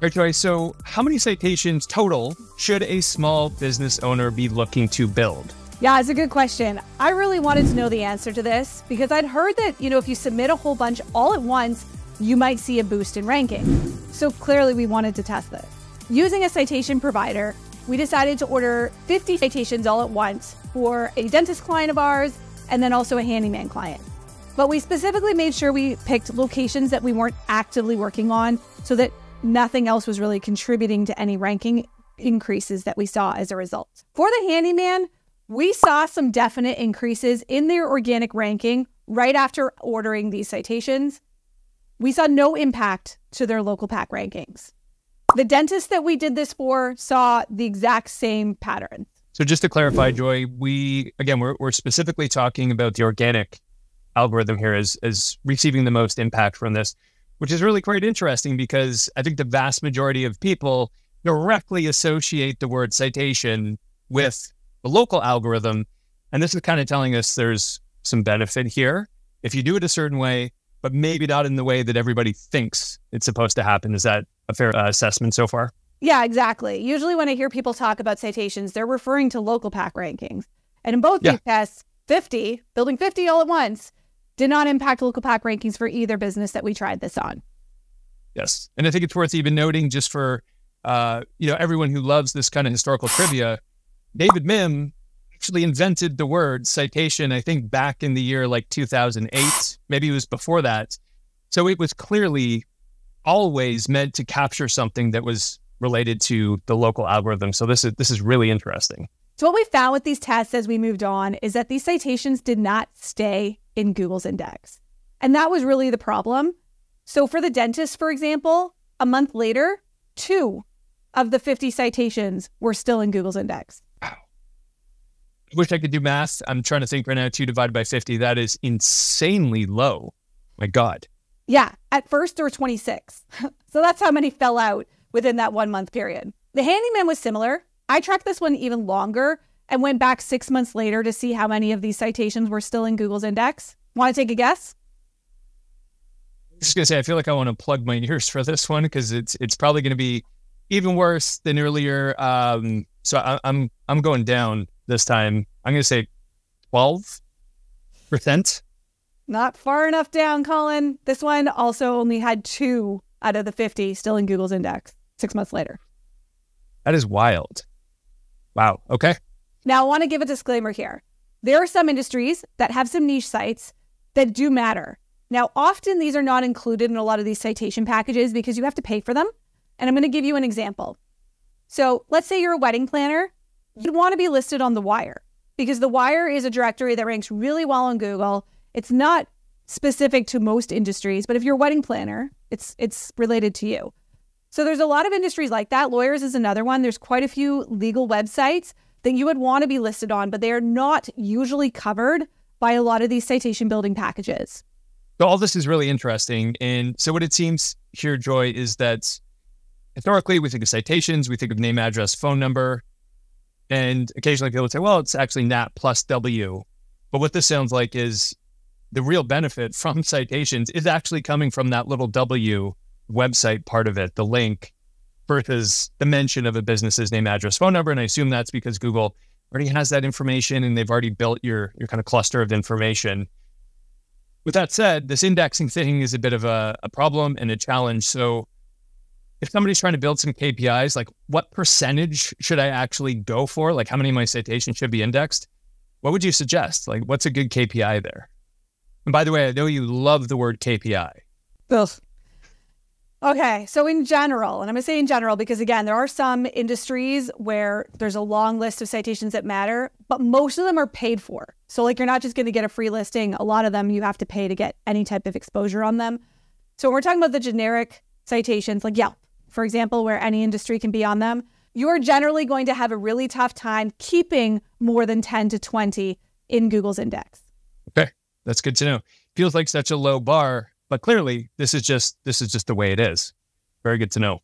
All right, Joy, so how many citations total should a small business owner be looking to build? Yeah, it's a good question. I really wanted to know the answer to this because I'd heard that, if you submit a whole bunch all at once, you might see a boost in ranking. So clearly we wanted to test this. Using a citation provider, we decided to order 50 citations all at once for a dentist client of ours and then also a handyman client. But we specifically made sure we picked locations that we weren't actively working on so that nothing else was really contributing to any ranking increases that we saw as a result. For the handyman, we saw some definite increases in their organic ranking right after ordering these citations. We saw no impact to their local pack rankings. The dentist that we did this for saw the exact same pattern. So just to clarify, Joy, we're specifically talking about the organic algorithm here as receiving the most impact from this, which is really quite interesting because I think the vast majority of people directly associate the word citation with the local algorithm. And this is kind of telling us there's some benefit here if you do it a certain way, but maybe not in the way that everybody thinks it's supposed to happen. Is that a fair assessment so far? Yeah, exactly. Usually when I hear people talk about citations, they're referring to local pack rankings. And in both these tests, building 50 all at once, did not impact local pack rankings for either business that we tried this on. Yes. And I think it's worth even noting just for, everyone who loves this kind of historical trivia, David Mim actually invented the word citation, I think back in the year like 2008, maybe it was before that. So it was clearly always meant to capture something that was related to the local algorithm. So this is really interesting. So what we found with these tests as we moved on is that these citations did not stay in Google's index. And that was really the problem. So for the dentist, for example, a month later, 2 of the 50 citations were still in Google's index. Wow. I wish I could do math. I'm trying to think right now, 2 divided by 50. That is insanely low. My God. Yeah, at first there were 26. So that's how many fell out within that 1 month period. The handyman was similar. I tracked this one even longer and went back 6 months later to see how many of these citations were still in Google's index. Want to take a guess? I was just gonna say, I feel like I want to plug my ears for this one because it's probably going to be even worse than earlier. So I'm going down this time. I'm going to say 12%. Not far enough down, Colin. This one also only had 2 out of the 50 still in Google's index 6 months later. That is wild. Wow. Okay. Now, I want to give a disclaimer here. There are some industries that have some niche sites that do matter. Now, often these are not included in a lot of these citation packages because you have to pay for them. And I'm going to give you an example. So let's say you're a wedding planner. You'd want to be listed on The Wire because The Wire is a directory that ranks really well on Google. It's not specific to most industries, but if you're a wedding planner, it's related to you. So there's a lot of industries like that. Lawyers is another one. There's quite a few legal websites that you would want to be listed on, but they are not usually covered by a lot of these citation building packages. So all this is really interesting. And so what it seems here, Joy, is that historically we think of citations, we think of name, address, phone number, and occasionally people would say, well, it's actually NAT plus W. But what this sounds like is the real benefit from citations is actually coming from that little W website part of it, the link, versus the mention of a business's name, address, phone number. And I assume that's because Google already has that information and they've already built your kind of cluster of information. With that said, this indexing thing is a bit of a problem and a challenge. So if somebody's trying to build some KPIs, like what percentage should I actually go for? Like how many of my citations should be indexed? What would you suggest? Like what's a good KPI there? And by the way, I know you love the word KPI. Ugh. Okay, so in general, and I'm going to say in general because, again, there are some industries where there's a long list of citations that matter, but most of them are paid for. So like you're not just going to get a free listing. A lot of them you have to pay to get any type of exposure on them. So when we're talking about the generic citations like Yelp, for example, where any industry can be on them, you're generally going to have a really tough time keeping more than 10 to 20 in Google's index. Okay, that's good to know. Feels like such a low bar. But clearly, this is just the way it is. Very good to know.